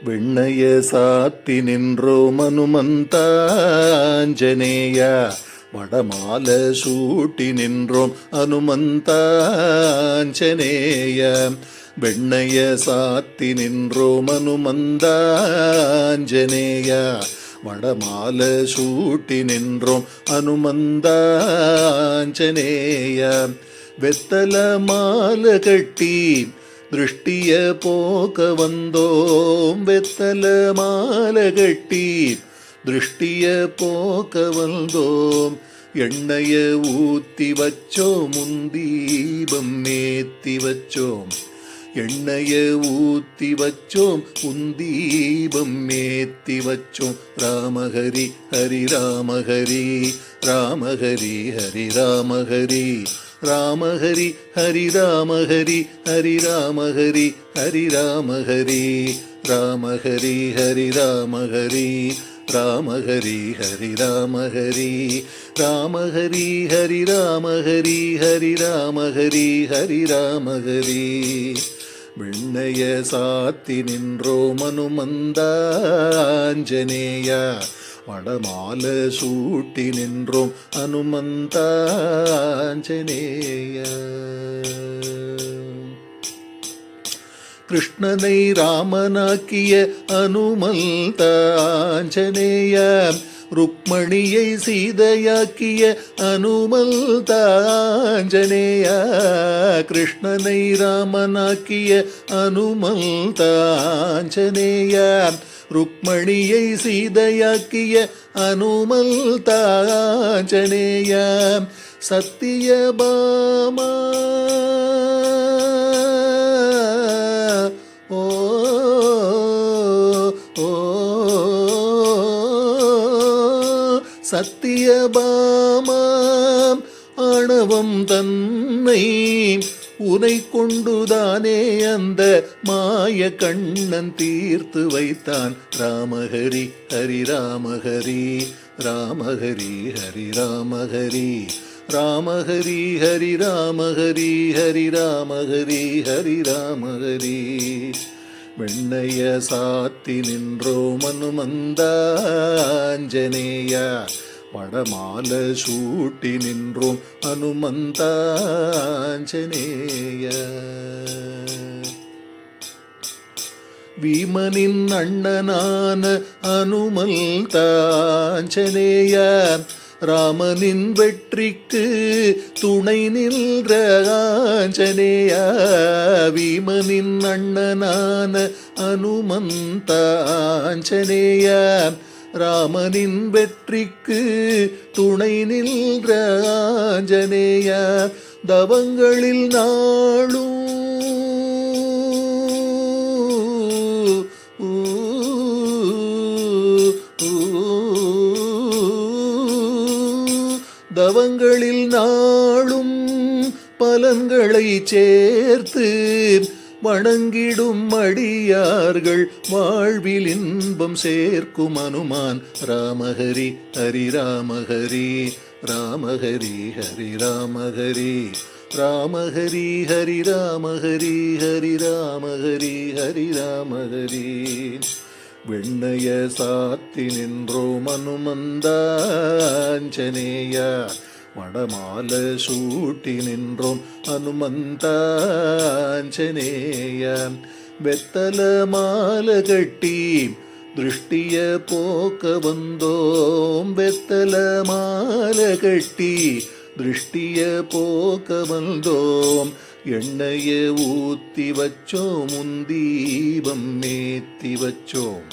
வெண்ணய சாத்தி நின்றோம் அனுமந்தாஞ்சனேய, வடமால சூட்டி நின்றோம் அனுமந்தாஞ்சனேய. வெண்ணய சாத்தி நின்றோம் அனுமந்தாஞ்சனேய, வடமால சூட்டி நின்றோம் அனுமந்தாஞ்சனேய. வெத்தல மால கட்டி திருஷ்டிய போக்க வந்தோம், வெத்தல மால கட்டி திருஷ்டிய போக்க வந்தோம். எண்ணெய ஊத்தி வச்சோம் முந்தீபம் மேத்தி வச்சோம், எண்ணெய ஊத்தி வச்சோம் உந்தீபம் மேத்தி வச்சோம். ராமஹரி ஹரி ராமஹரி, ராமஹரி ஹரி ராமஹரி, ராமஹரி ஹரி ராமஹரி, ஹரி ராமஹரி ஹரி ராமஹரி, ராமஹரி ஹரி ராமஹரி, ராமஹரி ஹரி ராமஹரி, ராமஹரி ஹரி ராமஹரி, ஹரி ராமஹரி ஹரி ராமஹரி. வெண்ணய சாத்தி நின்றோம் அனுமந்தாஞ்சனேய, வடமால சூட்டி நின்றோம் அனுமந்தாஞ்சனேய. கிருஷ்ணனை ராமனாக்கிய அனுமந்தாஞ்சனேய, ருக்மணியை சீதையாக்கிய அனுமந்தாஞ்சனேய. கிருஷ்ணனை ராமனாக்கிய அனுமந்தாஞ்சனேய, ருக்மணியை சீதையாக்கிய அனுமந்தாஞ்சனேய. சத்தியபாமா ஓ ஓ சத்தியபாமா, ஆணவம் தன்னை உனை கொண்டுதானே அந்த மாய கண்ணன் தீர்த்து வைத்தான். ராமஹரி ஹரி ராமஹரி, ராமஹரி ஹரி ராமஹரி, ராமஹரி ஹரி ராமஹரி, ஹரி ராமஹரி ஹரி ராமஹரி. வெண்ணய சாத்தி நின்றோம் அனுமந்தாஞ்சனேய, வடமால சூட்டி நின்றோம் அனுமந்தாஞ்சனேய. வீமனின் அண்ணனான அனுமந்தாஞ்சனேய, ராமனின் வெற்றிக்கு துணை நின்ற ஆஞ்சனேய. வீமனின் அண்ணனான அனுமந்தாஞ்சனேய, ராமனின் வெற்றிக்கு துணை நின்ற ஆஞ்சனேய. தவங்களில் நாளும் தவங்களில் நாளும் பலன்களை சேர்த்து வணங்கிடும் அடியார்கள் வாழ்வில் இன்பம் சேர்க்கும் அனுமான். ராமஹரி ஹரி ராமஹரி, ராமஹரி ஹரி ராமஹரி, ராமஹரி ஹரி ராமஹரி, ஹரி ராமஹரி ஹரி ராமஹரி. வெண்ணய சாத்தி நின்றோம் அனுமந்தாஞ்சனேய, வடமால சூட்டி நின்றோம் அனுமந்தாஞ்சனேய. வெத்தல மால கட்டி திருஷ்டிய போக்க வந்தோம், வெத்தல மால கட்டி திருஷ்டிய போக்க வந்தோம். எண்ணெய ஊத்தி வச்சோம் முந்தீபம் மேத்தி வச்சோம்,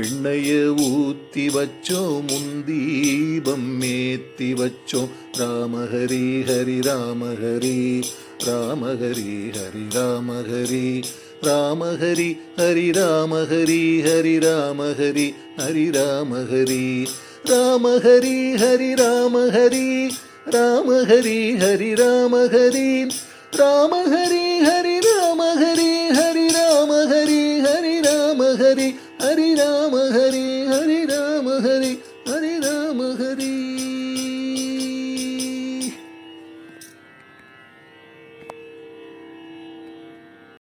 எண்ணெய ஊத்தி வச்சோம் முந்தீபம் மேத்தி வச்சோம். ராமஹரி ஹரி ராமஹரி, ராமஹரி ஹரி ராமஹரி, ராமஹரி ஹரி ராமஹரி, ஹரி ராமஹரி ஹரி ராமஹரி, ராமஹரி ஹரி ராமஹரி, ராமஹரி ஹரி ராமஹரி, ராமஹரி ஹரி ராமஹரி, ஹரி